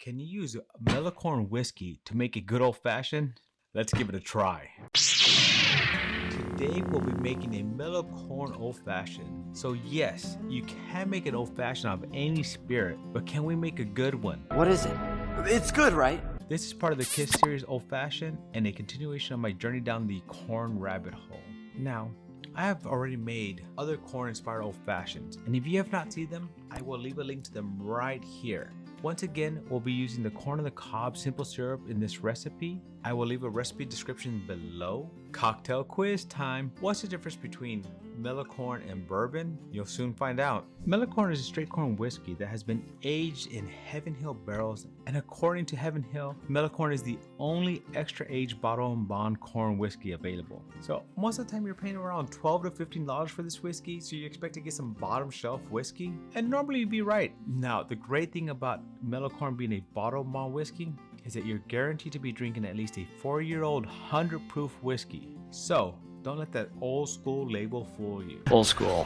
Can you use Mellow Corn whiskey to make a good old-fashioned? Let's give it a try. Today we'll be making a Mellow Corn Old-fashioned. So yes, you can make an old-fashioned out of any spirit, but can we make a good one? What is it? It's good, right? This is part of the Kiss series Old-fashioned and a continuation of my journey down the corn rabbit hole. Now, I have already made other corn-inspired old-fashions, and if you have not seen them, I will leave a link to them right here. Once again, we'll be using the corn on the cob simple syrup in this recipe. I will leave a recipe description below. Cocktail quiz time. What's the difference between mellow corn and bourbon? You'll soon find out. Mellow Corn is a straight corn whiskey that has been aged in Heaven Hill barrels, and according to Heaven Hill, Mellow Corn is the only extra aged bottle and bond corn whiskey available. So most of the time you're paying around $12 to $15 for this whiskey, so you expect to get some bottom shelf whiskey, and normally you'd be right. Now the great thing about Mellow Corn being a bottle and bond whiskey is that you're guaranteed to be drinking at least a 4-year-old 100 proof whiskey. So don't let that old school label fool you. Old school.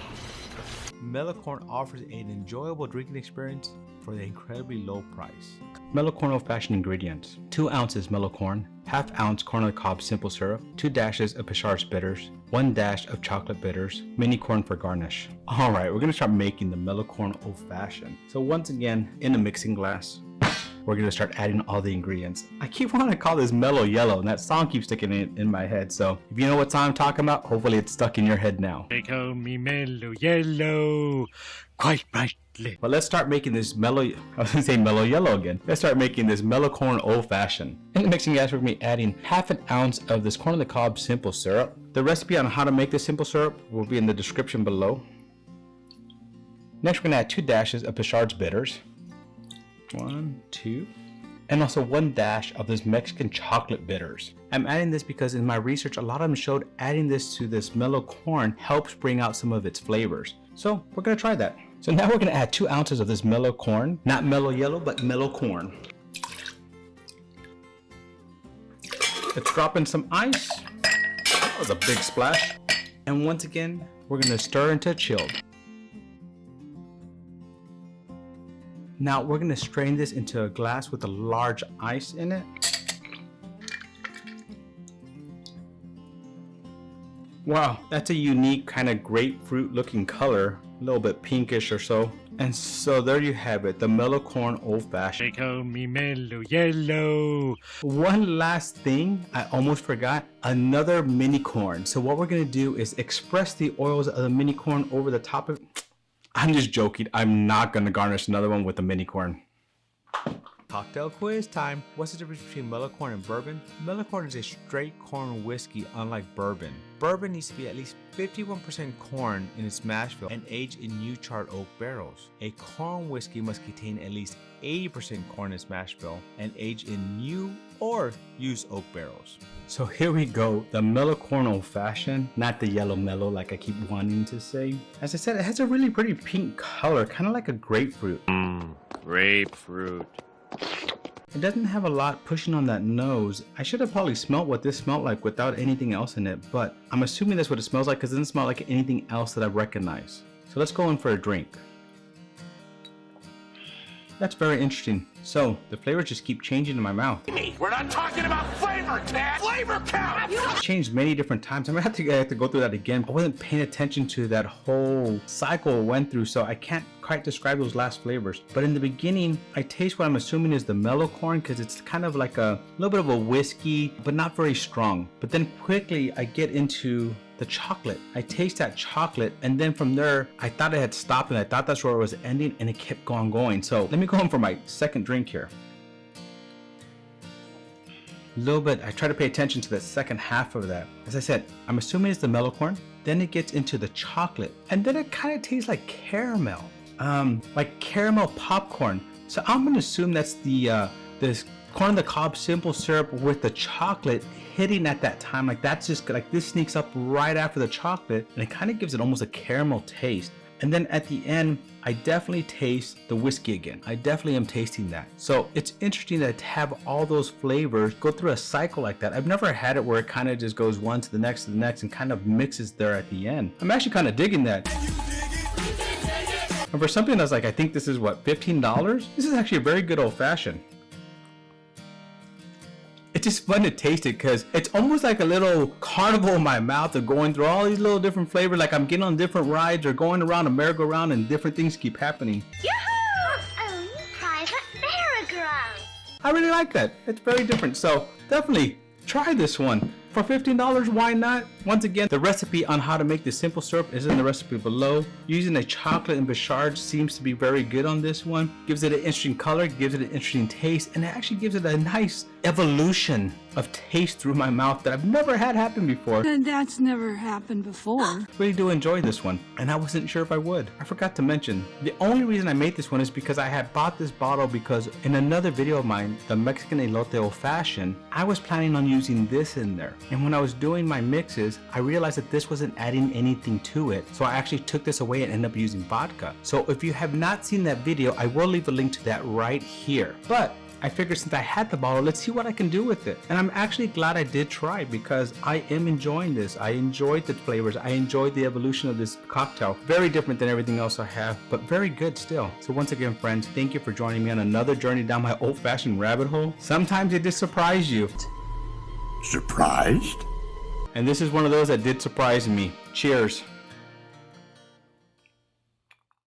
Mellow Corn offers an enjoyable drinking experience for the incredibly low price. Mellow Corn Old-fashioned ingredients: 2 ounces mellow corn, ½ ounce corn on the cob simple syrup, 2 dashes of Peychaud bitters, 1 dash of chocolate bitters, mini corn for garnish. Alright, we're going to start making the Mellow Corn Old-fashioned. So once again, in a mixing glass, we're going to start adding all the ingredients. I keep wanting to call this Mellow Yellow, and that song keeps sticking in my head. So if you know what song I'm talking about, hopefully it's stuck in your head now. They call me Mellow Yellow, quite brightly. But let's start making this Mellow Yellow again. Let's start making this Mellow Corn Old-fashioned. In the mixing glass, we're going to be adding ½ ounce of this corn on the cob simple syrup. The recipe on how to make this simple syrup will be in the description below. Next, we're going to add 2 dashes of Peychaud bitters. 1, 2, and also 1 dash of this Mexican chocolate bitters. I'm adding this because in my research, a lot of them showed adding this to this mellow corn helps bring out some of its flavors. So we're gonna try that. So now we're gonna add 2 ounces of this mellow corn, not mellow yellow, but mellow corn. Let's drop in some ice. That was a big splash. And once again, we're gonna stir until chilled. Now we're gonna strain this into a glass with a large ice in it. Wow, that's a unique kind of grapefruit looking color, a little bit pinkish or so. And so there you have it, the Mellow Corn Old-fashioned. They call me Mellow Yellow. One last thing I almost forgot, another mini corn. So what we're gonna do is express the oils of the mini corn over the top of it. I'm just joking. I'm not going to garnish another one with a mini corn. Cocktail quiz time. What's the difference between mellow corn and bourbon? Mellow corn is a straight corn whiskey, unlike bourbon. Bourbon needs to be at least 51% corn in its mash bill and aged in new charred oak barrels. A corn whiskey must contain at least 80% corn in its mash bill and aged in new or used oak barrels. So here we go, the Mellow Corn Old-fashioned, not the yellow mellow like I keep wanting to say. As I said, it has a really pretty pink color, kind of like a grapefruit. Grapefruit. It doesn't have a lot pushing on that nose. I should have probably smelled what this smelled like without anything else in it, but I'm assuming that's what it smells like because it doesn't smell like anything else that I recognize. So let's go in for a drink. That's very interesting. So the flavors just keep changing in my mouth. We're not talking about flavor, Cat! Flavor count! It's changed many different times. I'm gonna have to go through that again. I wasn't paying attention to that whole cycle it went through, so I can't quite describe those last flavors. But in the beginning, I taste what I'm assuming is the mellow corn because it's kind of like a little bit of a whiskey, but not very strong. But then quickly I get into the chocolate. I taste that chocolate, and then from there, I thought it had stopped and I thought that's where it was ending, and it kept going. So let me go in for my second drink here. A little bit, I try to pay attention to the second half of that. As I said, I'm assuming it's the mellow corn, then it gets into the chocolate, and then it kind of tastes like caramel, like caramel popcorn. So I'm gonna assume that's the this corn on the cob simple syrup with the chocolate hitting at that time. Like that's just like this sneaks up right after the chocolate, and it kind of gives it almost a caramel taste. And then at the end, I definitely taste the whiskey again. I definitely am tasting that. So it's interesting to have all those flavors go through a cycle like that. I've never had it where it kind of just goes one to the next and kind of mixes there at the end. I'm actually kind of digging that. And for something that's like, I think this is what, $15? This is actually a very good old fashioned. it's just fun to taste it because it's almost like a little carnival in my mouth of going through all these little different flavors. Like I'm getting on different rides or going around a merry-go-round and different things keep happening. Yahoo! Own private merry-go-round. I really like that. It's very different. So definitely try this one. For $15, why not? Once again, the recipe on how to make the simple syrup is in the recipe below. Using a chocolate and Peychaud seems to be very good on this one. Gives it an interesting color, gives it an interesting taste, and it actually gives it a nice evolution of taste through my mouth that I've never had happen before. And that's never happened before. Really do enjoy this one, and I wasn't sure if I would. I forgot to mention, the only reason I made this one is because I had bought this bottle because in another video of mine, the Mexican Elote Old-fashioned, I was planning on using this in there. And when I was doing my mixes, I realized that this wasn't adding anything to it. So I actually took this away and ended up using vodka. So if you have not seen that video, I will leave a link to that right here. But I figured since I had the bottle, let's see what I can do with it. And I'm actually glad I did try because I am enjoying this. I enjoyed the flavors. I enjoyed the evolution of this cocktail. Very different than everything else I have, but very good still. So once again, friends, thank you for joining me on another journey down my old-fashioned rabbit hole. Sometimes it just surprises you. Surprised? And this is one of those that did surprise me. Cheers.